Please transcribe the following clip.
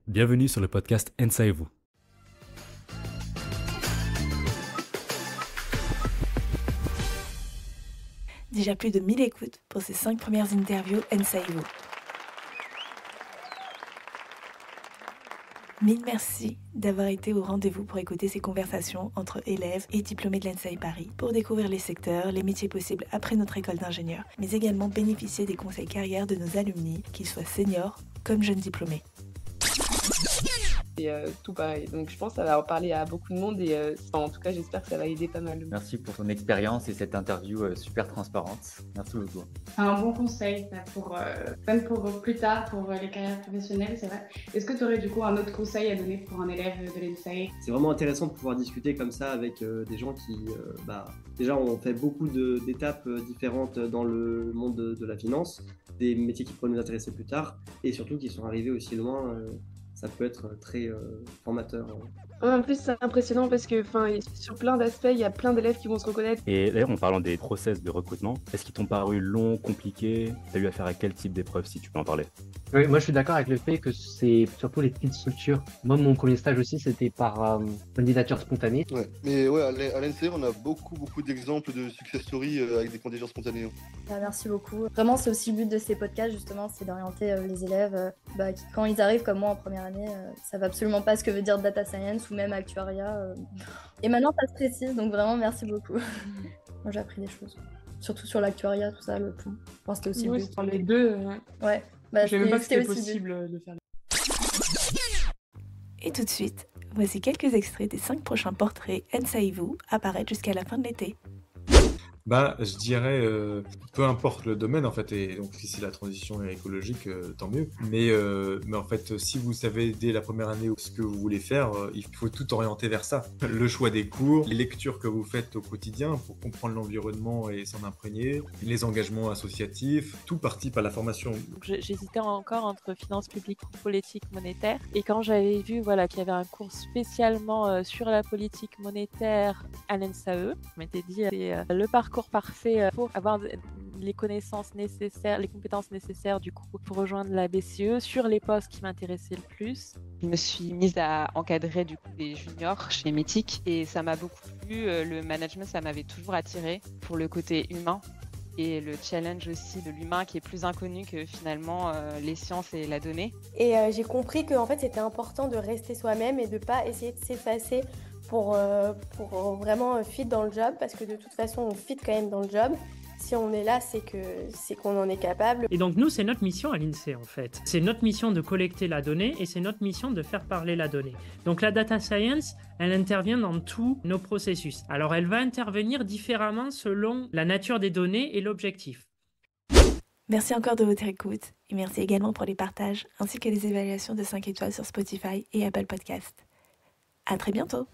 Bienvenue sur le podcast ENSA et vous. Déjà plus de 1000 écoutes pour ces 5 premières interviews ENSA et vous. 1000 merci d'avoir été au rendez-vous pour écouter ces conversations entre élèves et diplômés de l'ENSA Paris pour découvrir les secteurs, les métiers possibles après notre école d'ingénieur, mais également bénéficier des conseils carrière de nos alumni, qu'ils soient seniors comme jeunes diplômés. Et tout pareil. Donc je pense que ça va parler à beaucoup de monde et en tout cas j'espère que ça va aider pas mal. Merci pour ton expérience et cette interview super transparente. Merci beaucoup. Un bon conseil même pour plus tard, pour les carrières professionnelles, c'est vrai. Est-ce que tu aurais du coup un autre conseil à donner pour un élève de l'ENSA? C'est vraiment intéressant de pouvoir discuter comme ça avec des gens qui déjà ont fait beaucoup d'étapes différentes dans le monde de la finance, des métiers qui pourraient nous intéresser plus tard et surtout qui sont arrivés aussi loin. Ça peut être très formateur. En plus, c'est impressionnant parce que sur plein d'aspects, il y a plein d'élèves qui vont se reconnaître. Et d'ailleurs, en parlant des process de recrutement, est-ce qu'ils t'ont paru longs, compliqués? Tu as eu affaire à quel type d'épreuve, si tu peux en parler? Oui, moi je suis d'accord avec le fait que c'est surtout les petites structures. Moi, mon premier stage aussi, c'était par candidature spontanée. Ouais, mais ouais, à l'ENSA, on a beaucoup d'exemples de success stories avec des candidatures spontanées. Merci beaucoup. Vraiment, c'est aussi le but de ces podcasts, justement, c'est d'orienter les élèves qui, quand ils arrivent comme moi en première année, savent absolument pas ce que veut dire data science ou même actuariat. Et maintenant, ça se précise, donc vraiment, merci beaucoup. Moi, j'ai appris des choses. Surtout sur l'actuariat, tout ça, le pont. Enfin, c'était aussi le but. Les deux. Ouais. Je savais même pas que c'était aussi possible de faire. Et tout de suite, voici quelques extraits des 5 prochains portraits ENSA et vous apparaître jusqu'à la fin de l'été. Je dirais, peu importe le domaine en fait, et donc si c'est la transition écologique, tant mieux. Mais en fait, si vous savez dès la première année ce que vous voulez faire, il faut tout orienter vers ça. Le choix des cours, les lectures que vous faites au quotidien pour comprendre l'environnement et s'en imprégner, les engagements associatifs, tout partit par la formation. J'hésitais encore entre finances publiques ou politique monétaire. Et quand j'avais vu qu'il y avait un cours spécialement sur la politique monétaire à l'ENSAE, je m'étais dit c'est le parcours parfait pour avoir les connaissances nécessaires, les compétences nécessaires du coup pour rejoindre la BCE sur les postes qui m'intéressaient le plus. Je me suis mise à encadrer du coup des juniors chez Metic et ça m'a beaucoup plu. Le management, ça m'avait toujours attiré pour le côté humain et le challenge aussi de l'humain qui est plus inconnu que finalement les sciences et la donnée. Et j'ai compris que en fait, c'était important de rester soi-même et de ne pas essayer de s'effacer pour vraiment fit dans le job, parce que de toute façon on fit quand même dans le job. Si on est là, c'est qu'on en est capable. Et donc nous, c'est notre mission à l'INSEE en fait. C'est notre mission de collecter la donnée et c'est notre mission de faire parler la donnée. Donc la data science, elle intervient dans tous nos processus. Alors elle va intervenir différemment selon la nature des données et l'objectif. Merci encore de votre écoute et merci également pour les partages ainsi que les évaluations de 5 étoiles sur Spotify et Apple Podcast. À très bientôt!